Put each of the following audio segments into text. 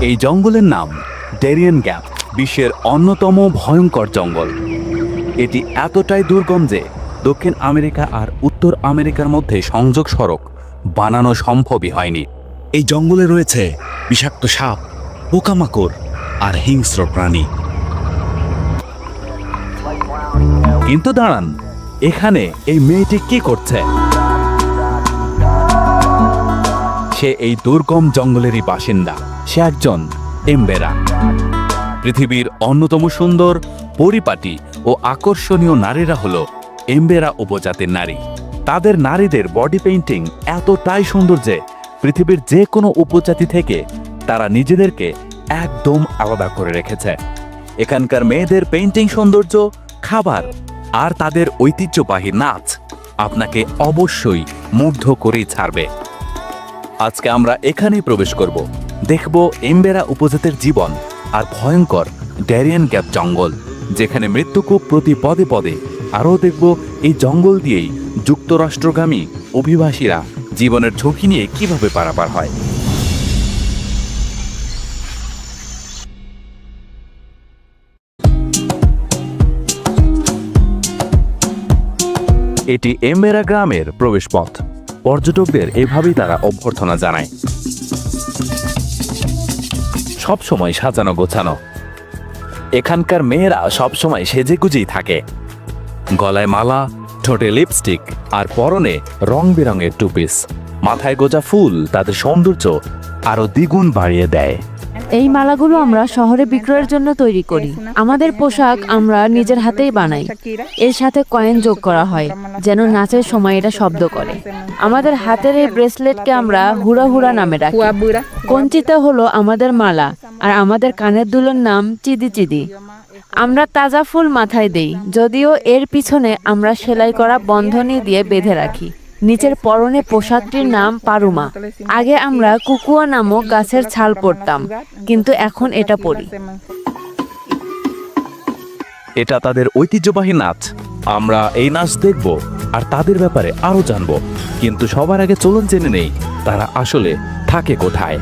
এই জঙ্গলের নাম ডেরিয়ান গ্যাপ, বিশ্বের অন্যতম ভয়ঙ্কর জঙ্গল। এটি এতটাই দুর্গম যে দক্ষিণ আমেরিকা আর উত্তর আমেরিকার মধ্যে সংযোগ সড়ক বানানো সম্ভবই হয়নি। এই জঙ্গলে রয়েছে বিষাক্ত সাপ, পোকামাকড় আর হিংস্র প্রাণী। কিন্তু দাঁড়ান, এখানে এই মেয়েটি কি করছে? সে এই দুর্গম জঙ্গলেরই বাসিন্দা। সে একজন এমবেরা। পৃথিবীর অন্যতম সুন্দর, পরিপাটি ও আকর্ষণীয় নারীরা হলো এমবেরা উপজাতির নারী। তাদের নারীদের বডি পেইন্টিং এতটাই সুন্দর যে পৃথিবীর যে কোনো উপজাতি থেকে তারা নিজেদেরকে একদম আলাদা করে রেখেছে। এখানকার মেয়েদের পেইন্টিং সৌন্দর্য, খাবার আর তাদের ঐতিহ্যবাহী নাচ আপনাকে অবশ্যই মুগ্ধ করেই ছাড়বে। আজকে আমরা এখানেই প্রবেশ করব, দেখব এমবেরা উপজাতির জীবন আর ভয়ঙ্কর ডেরিয়ান গ্যাপ জঙ্গল, যেখানে মৃত্যুকূপ প্রতি পদে পদে। আরও দেখব এই জঙ্গল দিয়েই যুক্তরাষ্ট্রগামী অভিবাসীরা জীবনের ঝুঁকি নিয়ে কিভাবে পারাপার হয়। এটি এমবেরা গ্রামের প্রবেশপথ। পর্যটকদের এভাবেই তারা অভ্যর্থনা জানায়। সবসময় সাজানো গোছানো। এখানকার মেয়েরা সবসময় সেজেগুজেই থাকে। গলায় মালা, ঠোঁটে লিপস্টিক আর পরনে রং বেরঙের টুপিস। মাথায় গোজা ফুল তাদের সৌন্দর্য আরো দ্বিগুণ বাড়িয়ে দেয়। এই মালাগুলো আমরা শহরে বিক্রয়ের জন্য তৈরি করি। আমাদের পোশাক আমরা নিজের হাতেই বানাই। এর সাথে কয়েন যোগ করা হয় যেন নাচের সময় এটা শব্দ করে। আমাদের হাতের এই ব্রেসলেটকে আমরা হুড়া হুড়া নামে রাখি। কঞ্চিতা হলো আমাদের মালা, আর আমাদের কানের দুলের নাম চিদি চিদি। আমরা তাজা ফুল মাথায় দেই, যদিও এর পিছনে আমরা সেলাই করা বন্ধনী দিয়ে বেঁধে রাখি। নিচের পরনে পোশাকটির নাম পারুমা। আগে আমরা কুকুয়া নামক গাছের ছাল পরতাম, কিন্তু এখন এটা পরি। এটা তাদের ঐতিহ্যবাহী নাচ। আমরা এই নাচ দেখব আর তাদের ব্যাপারে আরো জানব। কিন্তু সবার আগে চলুন জেনে নেই তারা আসলে থাকে কোথায়।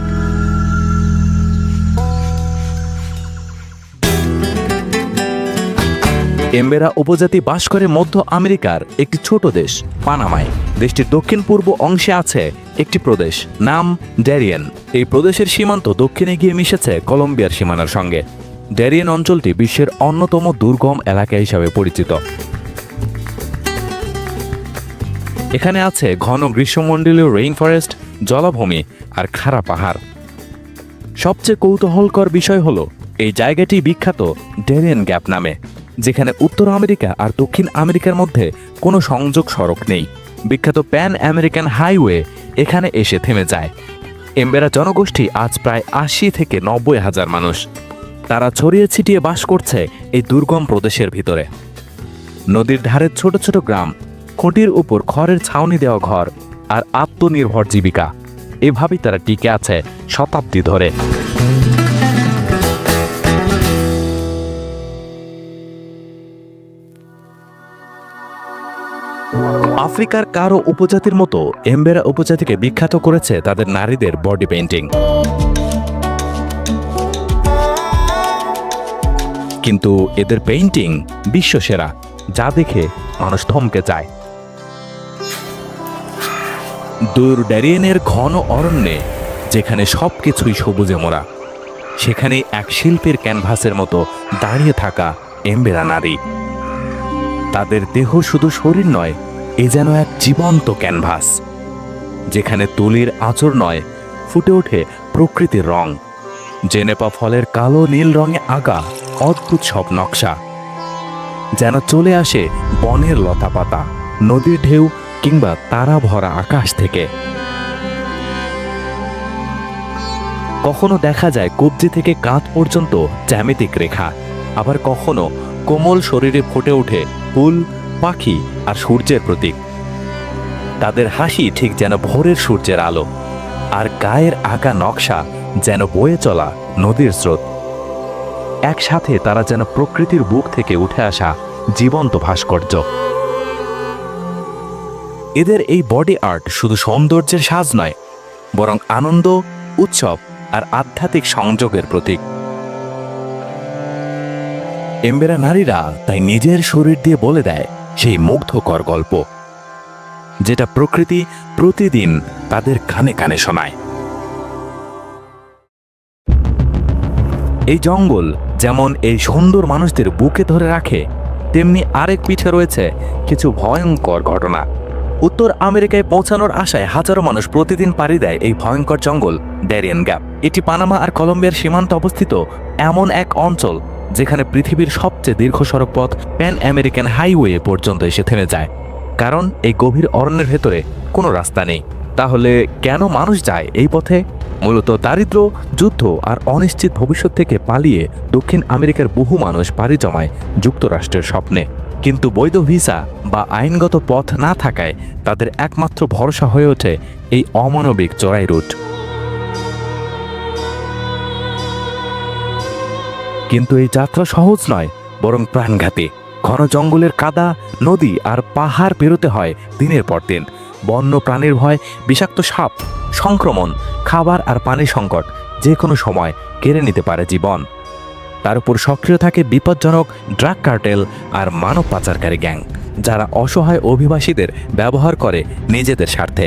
এমবেরা উপজাতি বাস করে মধ্য আমেরিকার একটি ছোট দেশ পানামায়। দেশটির দক্ষিণ পূর্ব অংশে আছে একটি প্রদেশ, নাম ডেরিয়ান। এই প্রদেশের সীমান্ত দক্ষিণে গিয়ে মিশেছে কলম্বিয়ার সীমানার সঙ্গে। ডেরিয়ান অঞ্চলটি বিশ্বের অন্যতম দুর্গম এলাকা হিসাবে পরিচিত। এখানে আছে ঘন গ্রীষ্মমণ্ডলীয় রেইন ফরেস্ট, জলাভূমি আর খাড়া পাহাড়। সবচেয়ে কৌতূহলকর বিষয় হলো এই জায়গাটি বিখ্যাত ডেরিয়ান গ্যাপ নামে, যেখানে উত্তর আমেরিকা আর দক্ষিণ আমেরিকার মধ্যে কোনো সংযোগ সড়ক নেই। বিখ্যাত প্যান আমেরিকান হাইওয়ে এখানে এসে থেমে যায়। এমবেরা জনগোষ্ঠী আজ প্রায় ৮০ থেকে ৯০ হাজার মানুষ। তারা ছড়িয়ে ছিটিয়ে বাস করছে এই দুর্গম প্রদেশের ভিতরে। নদীর ধারের ছোট ছোট গ্রাম, খুঁটির উপর খড়ের ছাউনি দেওয়া ঘর আর আত্মনির্ভর জীবিকা, এভাবেই তারা টিকে আছে শতাব্দী ধরে। আফ্রিকার কারো উপজাতির মতো এমবেরা উপজাতিকে বিখ্যাত করেছে তাদের নারীদের বডি পেইন্টিং। কিন্তু এদের পেইন্টিং বিশ্বসেরা, যা দেখে মানুষ থমকে যায়। দূর ডেরিয়ানের ঘন অরণ্যে, যেখানে সবকিছুই সবুজে মোড়া, সেখানে এক শিল্পের ক্যানভাসের মতো দাঁড়িয়ে থাকা এমবেরা নারী। তাদের দেহ শুধু শরীর নয়, এ যেন এক জীবন্ত ক্যানভাস, যেখানে তুলির আঁচড় নয়, ফুটে ওঠে প্রকৃতির রং। জেনেপা ফলের কালো নীল রঙে আগা অদ্ভুত সব নকশা, যেন চলে আসে বনের লতাপাতা, নদীর ঢেউ কিংবা তারা ভরা আকাশ থেকে। কখনো দেখা যায় কবজি থেকে কাঁধ পর্যন্ত জ্যামিতিক রেখা, আবার কখনো কোমল শরীরে ফুটে ওঠে ফুল, পাখি আর সূর্যের প্রতীক। তাদের হাসি ঠিক যেন ভোরের সূর্যের আলো, আর গায়ের আঁকা নকশা যেন বয়ে চলা নদীর স্রোত। একসাথে তারা যেন প্রকৃতির বুক থেকে উঠে আসা জীবন্ত ভাস্কর্য। এদের এই বডি আর্ট শুধু সৌন্দর্যের সাজ নয়, বরং আনন্দ, উৎসব আর আধ্যাত্মিক সংযোগের প্রতীক। এমবেরা নারীরা তাই নিজের শরীর দিয়ে বলে দেয় সেই মুগ্ধকর গল্প, যেটা প্রকৃতি প্রতিদিন তাদের কানে কানে শোনায়। এই জঙ্গল যেমন এই সুন্দর মানুষদের বুকে ধরে রাখে, তেমনি আরেক পিঠে রয়েছে কিছু ভয়ঙ্কর ঘটনা। উত্তর আমেরিকায় পৌঁছানোর আশায় হাজারো মানুষ প্রতিদিন পাড়ি দেয় এই ভয়ঙ্কর জঙ্গল ড্যারিয়েন গ্যাপ। এটি পানামা আর কলম্বিয়ার সীমান্তে অবস্থিত এমন এক অঞ্চল যেখানে পৃথিবীর সবচেয়ে দীর্ঘ সড়কপথ প্যান আমেরিকান হাইওয়ে পর্যন্ত এসে থেমে যায়, কারণ এই গভীর অরণ্যের ভেতরে কোনো রাস্তা নেই। তাহলে কেন মানুষ যায় এই পথে? মূলত দারিদ্র্য, যুদ্ধ আর অনিশ্চিত ভবিষ্যৎ থেকে পালিয়ে দক্ষিণ আমেরিকার বহু মানুষ পাড়ি জমায় যুক্তরাষ্ট্রের স্বপ্নে। কিন্তু বৈধ ভিসা বা আইনগত পথ না থাকায় তাদের একমাত্র ভরসা হয়ে ওঠে এই অমানবিক চড়াই রুট। কিন্তু এই যাত্রা সহজ নয়, বরং প্রাণঘাতী। ঘন জঙ্গলের কাদা, নদী আর পাহাড় পেরোতে হয় দিনের পর দিন। বন্য প্রাণীর ভয়, বিষাক্ত সাপ, সংক্রমণ, খাবার আর পানির সংকট যে কোনো সময় কেড়ে নিতে পারে জীবন। তার উপর সক্রিয় থাকে বিপজ্জনক ড্রাগ কার্টেল আর মানব পাচারকারী গ্যাং, যারা অসহায় অভিবাসীদের ব্যবহার করে নিজেদের স্বার্থে।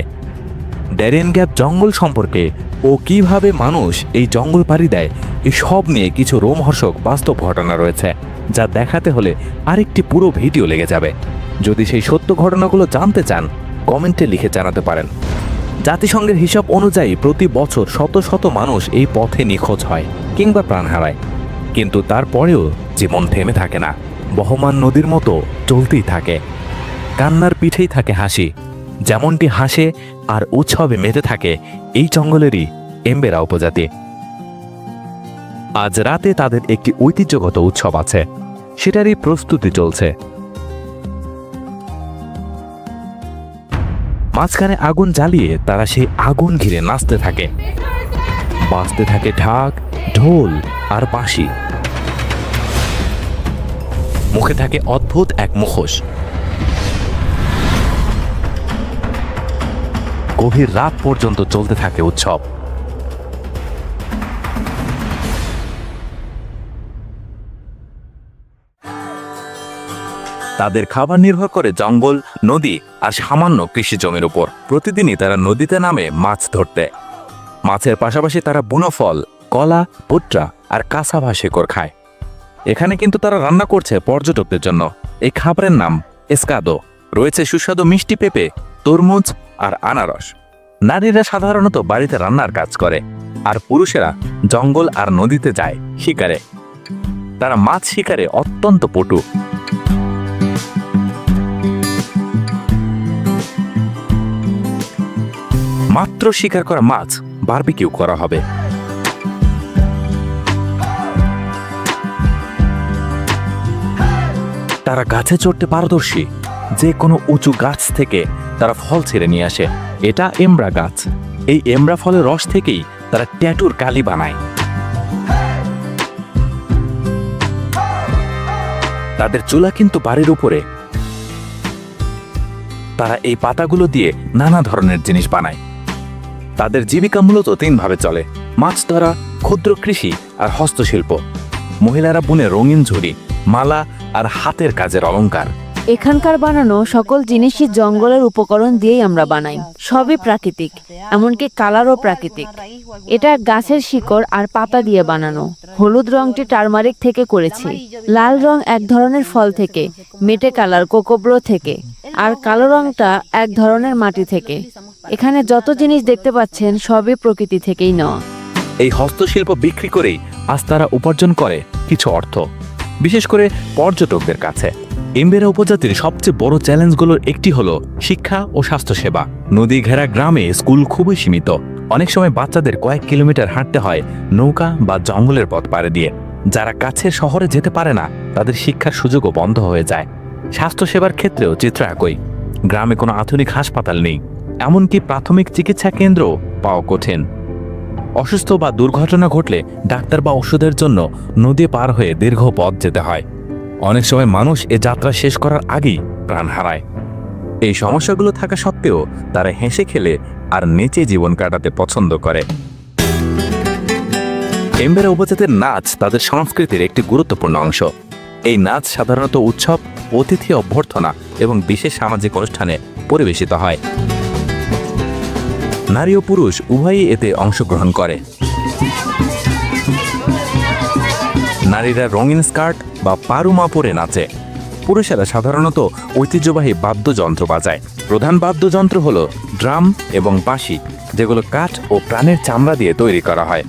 ড্যারিয়েন গ্যাপ জঙ্গল সম্পর্কে ও কিভাবে মানুষ এই জঙ্গল পাড়ি দেয়, এই সব নিয়ে কিছু রোমহর্ষক বাস্তব ঘটনা রয়েছে, যা দেখাতে হলে আরেকটি পুরো ভিডিও লেগে যাবে। যদি সেই সত্য ঘটনাগুলো জানতে চান, কমেন্টে লিখে জানাতে পারেন। জাতিসংঘের হিসাব অনুযায়ী প্রতি বছর শত শত মানুষ এই পথে নিখোঁজ হয় কিংবা প্রাণ হারায়। কিন্তু তারপরেও জীবন থেমে থাকে না, বহমান নদীর মতো চলতেই থাকে। কান্নার পিঠেই থাকে হাসি, যেমনটি হাসে আর উৎসবে মেতে থাকে এই জঙ্গলেরই এমবেরা উপজাতি। আজ রাতে তাদের একটি ঐতিহ্যগত উৎসব আছে, সেটারই প্রস্তুতি চলছে। মাঝখানে আগুন জ্বালিয়ে তারা সেই আগুন ঘিরে নাচতে থাকে, বাজতে থাকে ঢাক, ঢোল আর বাঁশি। মুখে থাকে অদ্ভুত এক মুখোশ। গভীর রাত পর্যন্ত চলতে থাকে উৎসব। তাদের খাবার নির্ভর করে জঙ্গল, নদী আর সামান্য কৃষি জমির উপর। প্রতিদিনই তারা নদীতে নামে মাছ ধরতে। মাছের পাশাপাশি তারা বুনো ফল, কলা, ভুট্টা আর কাঁচা শেকড় খায়। এখানে কিন্তু তারা রান্না করছে পর্যটকদের জন্য। এই খাবারের নাম এসকাদো। রয়েছে সুস্বাদু মিষ্টি পেঁপে, তরমুজ আর আনারস। নারীরা সাধারণত বাড়িতে রান্নার কাজ করে, আর পুরুষেরা জঙ্গল আর নদীতে যায় শিকারে। তারা মাছ শিকারে অত্যন্ত পটু। মাত্র শিকার করা মাছ বারবিকিউ করা হবে। তারা গাছে চড়তে পারদর্শী। যে কোনো উঁচু গাছ থেকে তারা ফল ছিঁড়ে নিয়ে আসে। এটা এমব্রা গাছ। এই এমব্রা ফলের রস থেকেই তারা ট্যাটুর কালি বানায়। তাদের চুলা কিন্তু বাড়ির উপরে। তারা এই পাতাগুলো দিয়ে নানা ধরনের জিনিস বানায়। তাদের জীবিকা মূলত তিনভাবে চলে: মাছ ধরা, ক্ষুদ্র কৃষি আর হস্তশিল্প। মহিলারা বুনে রঙিন ঝুড়ি, মালা আর হাতের কাজের অলংকার। এখানকার বানানো সকল জিনিসই জঙ্গলের উপকরণ দিয়েই আমরা বানাই। সবই প্রাকৃতিক, এমনকি কালারও প্রাকৃতিক। এটা গাছের শিকড় আর পাতা দিয়ে বানানো। হলুদ রংটি টারমারিক থেকে করেছি, লাল রং এক ধরনের ফল থেকে, মেটে কালার কোকোব্রো থেকে, আর কালো রংটা এক ধরনের মাটি থেকে। এখানে যত জিনিস দেখতে পাচ্ছেন সবই প্রকৃতি থেকেই নেওয়া। এই হস্তশিল্প বিক্রি করেই আজ তারা উপার্জন করে কিছু অর্থ, বিশেষ করে পর্যটকদের কাছে। এমবেরা উপজাতির সবচেয়ে বড় চ্যালেঞ্জগুলোর একটি হলো শিক্ষা ও স্বাস্থ্যসেবা। নদী ঘেরা গ্রামে স্কুল খুবই সীমিত। অনেক সময় বাচ্চাদের কয়েক কিলোমিটার হাঁটতে হয় নৌকা বা জঙ্গলের পথ পাড়ে দিয়ে। যারা কাছের শহরে যেতে পারে না, তাদের শিক্ষার সুযোগও বন্ধ হয়ে যায়। স্বাস্থ্যসেবার ক্ষেত্রেও চিত্র একই। গ্রামে কোনো আধুনিক হাসপাতাল নেই, এমনকি প্রাথমিক চিকিৎসা কেন্দ্র পাওয়া কঠিন। অসুস্থ বা দুর্ঘটনা ঘটলে ডাক্তার বা ওষুধের জন্য নদী পার হয়ে দীর্ঘ পথ যেতে হয়। অনেক সময় মানুষ এ যাত্রা শেষ করার আগেই প্রাণ হারায়। এই সমস্যাগুলো থাকা সত্ত্বেও তারা হেসে খেলে আর নেচে জীবন কাটাতে পছন্দ করে। এমবেরা উপজাতির নাচ তাদের সংস্কৃতির একটি গুরুত্বপূর্ণ অংশ। এই নাচ সাধারণত উৎসব, অতিথি অভ্যর্থনা এবং বিশেষ সামাজিক অনুষ্ঠানে পরিবেশিত হয়। নারী ও পুরুষ উভয়ই এতে অংশগ্রহণ করে। নারীরা রঙিন স্কার্ট বা পারুমা পরে নাচে। পুরুষেরা সাধারণত ঐতিহ্যবাহী বাদ্যযন্ত্র বাজায়। প্রধান বাদ্যযন্ত্র হল ড্রাম এবং বাঁশি, যেগুলো কাঠ ও প্রাণের চামড়া দিয়ে তৈরি করা হয়।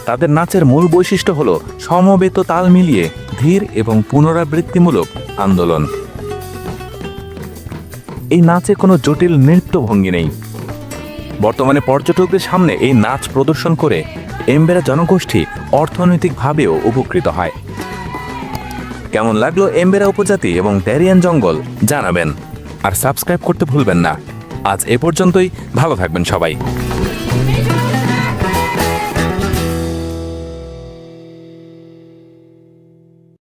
তাদের নাচের মূল বৈশিষ্ট্য হল সমবেত তাল মিলিয়ে ধীর এবং পুনরাবৃত্তিমূলক আন্দোলন। এই নাচে কোনো জটিল নৃত্য ভঙ্গি নেই। বর্তমানে পর্যটকদের সামনে এই নাচ প্রদর্শন করে এমবেরা জনগোষ্ঠী অর্থনৈতিকভাবেও উপকৃত হয়। কেমন লাগলো এমবেরা উপজাতি এবং দারিয়ান জঙ্গল জানাবেন, আর সাবস্ক্রাইব করতে ভুলবেন না। আজ এ পর্যন্তই, ভালো থাকবেন সবাই।